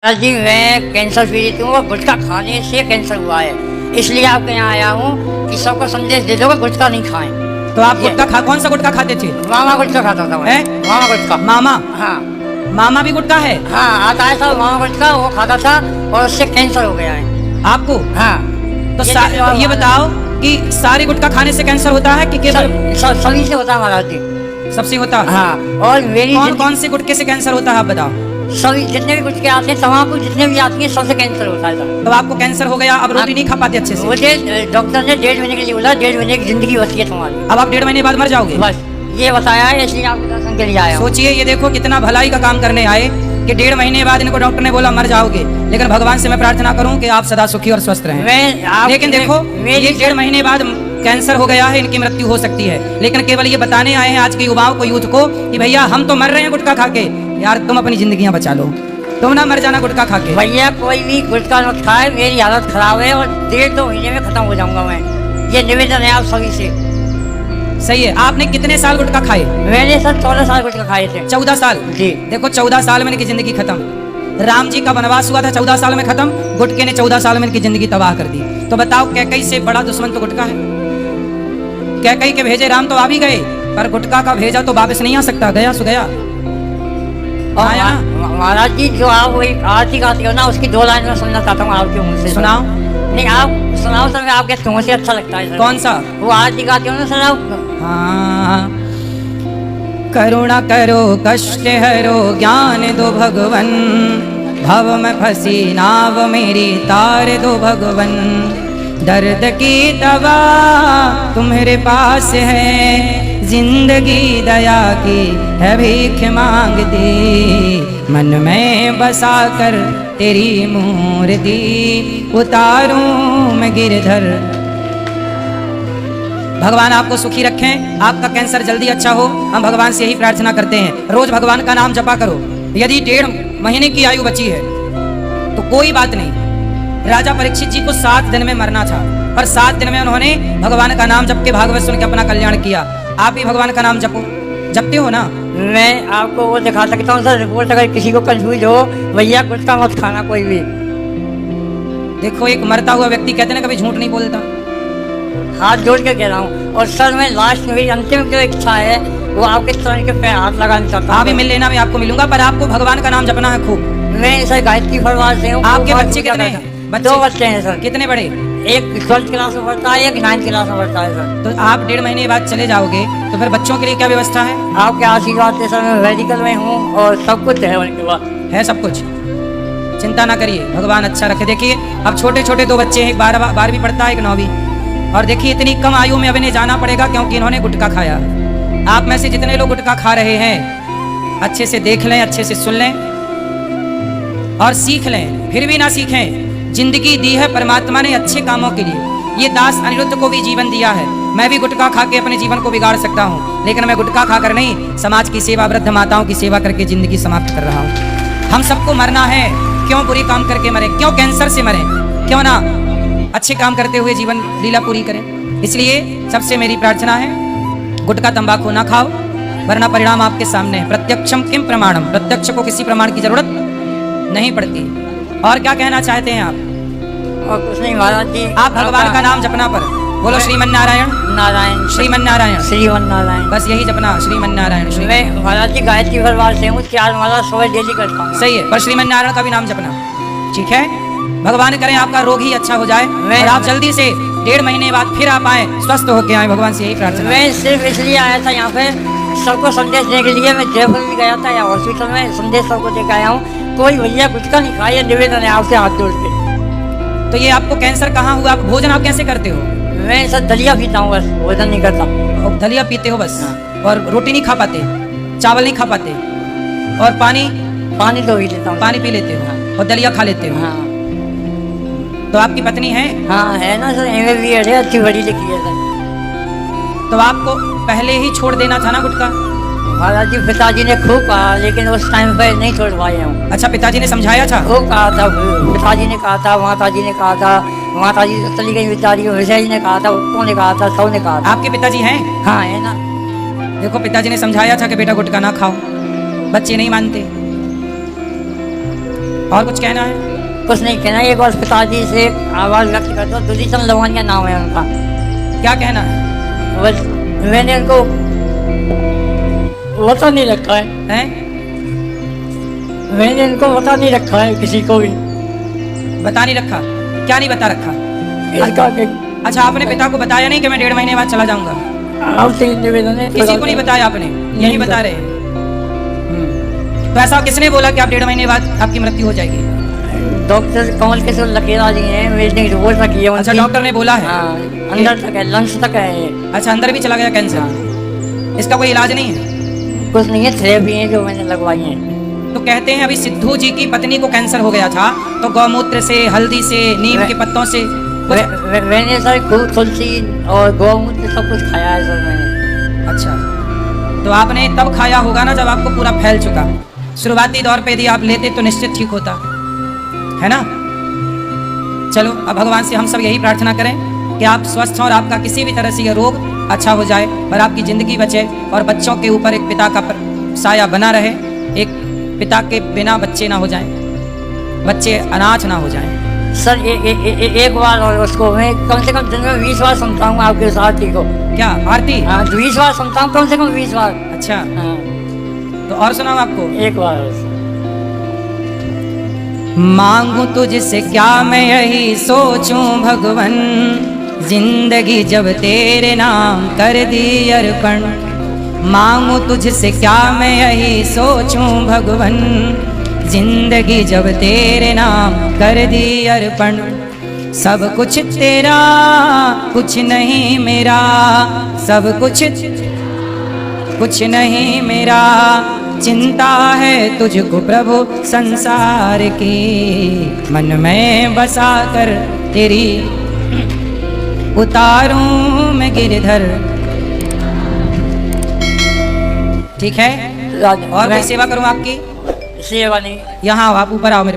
जी मैं कैंसर पीड़ित हूँ और गुटखा खाने से कैंसर हुआ है, इसलिए आपके यहाँ आया हूँ कि सबको संदेश दे दो कि गुटखा नहीं खाएं। तो आप गुटखा कौन सा गुटखा खाते थे? मामा गुटखा खाता था मैं। मामा गुटखा। मामा? हाँ। मामा भी गुटखा है? हाँ, आता है था मामा गुटखा, वो खाता था और उससे कैंसर हो गया है। आपको? हाँ। तो ये बताओ कि सारे गुटखा खाने से कैंसर होता है कि केवल सभी से होता है महाराज जी? सबसे होता है। हाँ। और मेरी कौन से गुटखे से कैंसर होता है आप बताओ? सभी जितने भी गुटखे आते हैं, तमाकू जितने भी आती है, सबसे कैंसर होता है। तो आपको कैंसर हो गया, अब रोटी नहीं खा पाते अच्छे से? मुझे डॉक्टर ने 1.5 महीने के लिए बोला, 1.5 महीने की जिंदगी बची है तुम्हारी। अब आप 1.5 महीने बाद मर जाओगे? बस ये बताया है, इसलिए आपके दर्शन के लिए आया। सोचिए, ये देखो कितना भलाई का काम करने आए कि 1.5 महीने बाद इनको डॉक्टर ने बोला मर जाओगे, लेकिन भगवान से मैं प्रार्थना करूं कि आप सदा सुखी और स्वस्थ रहें। लेकिन देखो, ये 1.5 महीने बाद कैंसर हो गया है, इनकी मृत्यु हो सकती है, लेकिन केवल ये बताने आए हैं आज के युवाओं को, यूथ को, कि भैया हम तो मर रहे हैं गुटखा खा के, यार तुम अपनी जिंदगियां बचा लो, तुम ना मर जाना गुटखा खा के। भैया कोई भी गुटखा मत खाए, मेरी हालत खराब है और 1.5-2 महीने में खत्म हो जाऊंगा मैं। ये निवेदन है आप सभी से। सही है। आपने कितने साल गुटखा खाए? मैंने सर 14 साल गुटखा खाए थे। 14 साल? जी। देखो 14 साल में इनकी जिंदगी खत्म। राम जी का वनवास हुआ था 14 साल में खत्म, गुटखे ने 14 साल में इनकी जिंदगी तबाह कर दी। तो बताओ, कैकई से बड़ा दुश्मन तो गुटखा है। कैकई के भेजे राम तो आ भी गए, पर गुटखा का भेजा तो वापस नहीं आ सकता, गया सो गया। महाराज जी, जो आप वही आरती गाती हो ना, उसकी 2 लाइन में सुनना चाहता हूँ आपके मुंह से। सुनाओ। नहीं, आप सुनाओ सर, मैं आपके मुंह से अच्छा लगता है सर। कौन सा? वो आरती गाती हो ना सर आप। हाँ। करुणा करो कष्ट हरो, ज्ञान दो भगवन, भव में फंसी नाव मेरी तार दो भगवन, दर्द की दवा तुम्हारे पास है, जिंदगी दया की है भीख मांगती, मन में बसा कर तेरी मूर्ति उतारूं मैं गिरधर। भगवान आपको सुखी रखें, आपका कैंसर जल्दी अच्छा हो, हम भगवान से यही प्रार्थना करते हैं। रोज भगवान का नाम जपा करो। यदि 1.5 महीने की आयु बची है तो कोई बात नहीं। राजा परीक्षित जी को 7 दिन में मरना था, पर 7 दिन में उन्होंने भगवान का नाम जप के भागवत सुन के अपना कल्याण किया। आप भी भगवान का नाम जपो, जपते हो ना? मैं आपको वो दिखा सकता हूँ सर रिपोर्ट, अगर किसी को कंफ्यूज हो, भैया गुटखा मत खाना कोई भी। देखो, एक मरता हुआ व्यक्ति कहते ना कभी झूठ नहीं बोलता। हाथ जोड़ के कह रहा हूँ। और सर मैं लास्ट में, मेरी अंतिम जो इच्छा है वो आपके चरण के पैर हाथ लगाना चाहता हूँ। आप भी मिल लेना, मैं आपको मिलूंगा, पर आपको भगवान का नाम जपना है खूब। मैं सर गायत्री फरमार से हूँ। आपके बच्चे कितने हैं? 2 बच्चे हैं सर। कितने बड़े? एक 12th क्लास में पढ़ता है, एक 9th क्लास में पढ़ता है सर। तो आप 1.5 महीने बाद चले जाओगे, तो फिर बच्चों के लिए क्या व्यवस्था है? आपके आशीर्वाद से सर मैं मेडिकल में हूँ और सब कुछ है उनके पास। है सब कुछ, चिंता ना करिए, भगवान अच्छा रखे। देखिए अब छोटे छोटे 2 बच्चे हैं, एक 12वीं पढ़ता है, एक 9वीं, और देखिए इतनी कम आयु में अब इन्हें जाना पड़ेगा क्योंकि इन्होंने गुटखा खाया। आप में से जितने लोग गुटखा खा रहे हैं, अच्छे से देख लें, अच्छे से सुन लें और सीख लें। फिर भी ना सीखें, जिंदगी दी है परमात्मा ने अच्छे कामों के लिए। ये दास अनिरुद्ध को भी जीवन दिया है। मैं भी गुटखा खा के अपने जीवन को बिगाड़ सकता हूँ, लेकिन मैं गुटखा खाकर नहीं, समाज की सेवा, वृद्ध माताओं की सेवा करके जिंदगी समाप्त कर रहा हूँ। हम सबको मरना है, क्यों बुरी काम करके मरे, क्यों कैंसर से मरे, क्यों ना अच्छे काम करते हुए जीवन लीला पूरी करें। इसलिए सबसे मेरी प्रार्थना है, गुटखा तंबाकू ना खाओ, वरना परिणाम आपके सामने है। प्रत्यक्षम किम प्रमाणम, प्रत्यक्ष को किसी प्रमाण की जरूरत नहीं पड़ती। और क्या कहना चाहते हैं आप? और कुछ नहीं महाराज जी। आप भगवान का नाम जपना, पर बोलो श्रीमन नारायण नारायण, श्रीमन नारायण, श्रीमन नारायण, बस यही जपना, श्रीमन नारायण। मैं महाराज जी गायत्री फरमार से हूँ, 4 माला सुबह डेली करता हूँ। सही है, पर श्रीमन नारायण का भी नाम जपना, ठीक है? भगवान करें आपका रोग ही अच्छा हो जाए और आप जल्दी से 1.5 महीने बाद फिर आप आए, स्वस्थ होके आए, भगवान से यही प्रार्थना। मैं सिर्फ इसलिए आया था यहाँ पे सबको संदेश देने के लिए। मैं जयपुर भी गया था, या हॉस्पिटल में संदेश सबको देकर आया हूँ। कोई भैया गुटखा नहीं खाए, निवेदन है आपसे हाथ जोड़ के। तो ये आपको कैंसर कहाँ हुआ? आप भोजन आप कैसे करते हो? मैं सर दलिया पीता हूँ, बस भोजन नहीं करता। दलिया पीते हो बस? और रोटी नहीं खा पाते, चावल नहीं खा पाते, और पानी तो पी लेता हूँ। पानी पी लेते हो और दलिया खा लेते हो? हाँ। तो आपकी पत्नी है? हाँ है ना सर, MBA है, अच्छी बड़ी लिखी है सर। तो आपको पहले ही छोड़ देना था ना गुटखा? महाराज जी पिताजी ने खूब कहा, लेकिन उस टाइम पे नहीं छोड़ पाए हम। अच्छा, पिताजी ने समझाया था? खूब कहा था, पिताजी ने कहा था, माताजी ने कहा था, माताजी चली गई बेचारी, विजय जी ने कहा था, उत्तों ने कहा था, सब ने कहा था। आपके पिताजी हैं? हाँ है ना। देखो, पिताजी ने समझाया था कि बेटा गुटखा ना खाओ, बच्चे नहीं मानते। और कुछ कहना है? कुछ नहीं कहना, एक बार पिताजी से आवाज़ व्यक्त कर दो। दुधीचंद लवानिया नाम है उनका। क्या कहना है? बस मैंने उनको बता नहीं रखा है, हैं? मैंने इनको बता नहीं रखा है किसी को भी। बता नहीं रखा? क्या नहीं बता रखा? इसका कि अच्छा, आपने पिता को बताया नहीं कि मैं 1.5 महीने बाद चला जाऊंगा? आपसे निवेदन है, किसी को नहीं बताया आपने? यही बता रहे हैं। तो ऐसा किसने बोला कि आप 1.5 महीने बाद आपकी मृत्यु हो जाएगी? डॉक्टर कमल किशोर लकेरा जी हैं, मेरी रिपोर्ट रखी है उनकी। अच्छा, डॉक्टर ने बोला है? हाँ, अंदर तक है, लंग्स तक है ये। अच्छा, अंदर भी चला गया कैंसर? इसका कोई इलाज नहीं है? कुछ नहीं है, थेरेपी है जो मैंने लगवाई है। तो कहते हैं अभी सिद्धू जी की पत्नी को कैंसर हो गया था, तो गौमूत्र से, हल्दी से, नीम के पत्तों से मैंने सर तुलसी और गौमूत्र सब कुछ खाया है सर मैंने। अच्छा, तो आपने तब खाया होगा ना जब आपको पूरा फैल चुका। शुरुआती दौर पे यदि आप लेते तो निश्चित ठीक होता है ना। चलो, अब भगवान से हम सब यही प्रार्थना करें कि आप स्वस्थ हों और आपका किसी भी तरह से यह रोग अच्छा हो जाए और आपकी जिंदगी बचे और बच्चों के ऊपर एक पिता का साया बना रहे। एक पिता के बिना बच्चे ना हो जाएं, बच्चे अनाथ ना हो जाएं। सर एक बार और उसको मैं कम से कम दिन में 20 बार सुनता हूँ आपके साथी को। क्या आरती? हाँ, 20 बार सुनता हूँ, कम से कम 20 बार। अच्छा, हाँ, तो और सुनाओ आपको। एक बार। मांगू तुझसे क्या मैं यही सोचूं भगवन, जिंदगी जब तेरे नाम कर दी अर्पण। मांगू तुझसे क्या मैं यही सोचूं भगवन, जिंदगी जब तेरे नाम कर दी अर्पण। सब कुछ तेरा कुछ नहीं मेरा, सब कुछ नहीं मेरा। चिंता है तुझको प्रभु संसार की, मन में बसा कर तेरी उतारूं मैं गिरधर। ठीक है, और कोई सेवा करूं आपकी? सेवा नहीं। यहाँ आओ, आप ऊपर आओ मेरे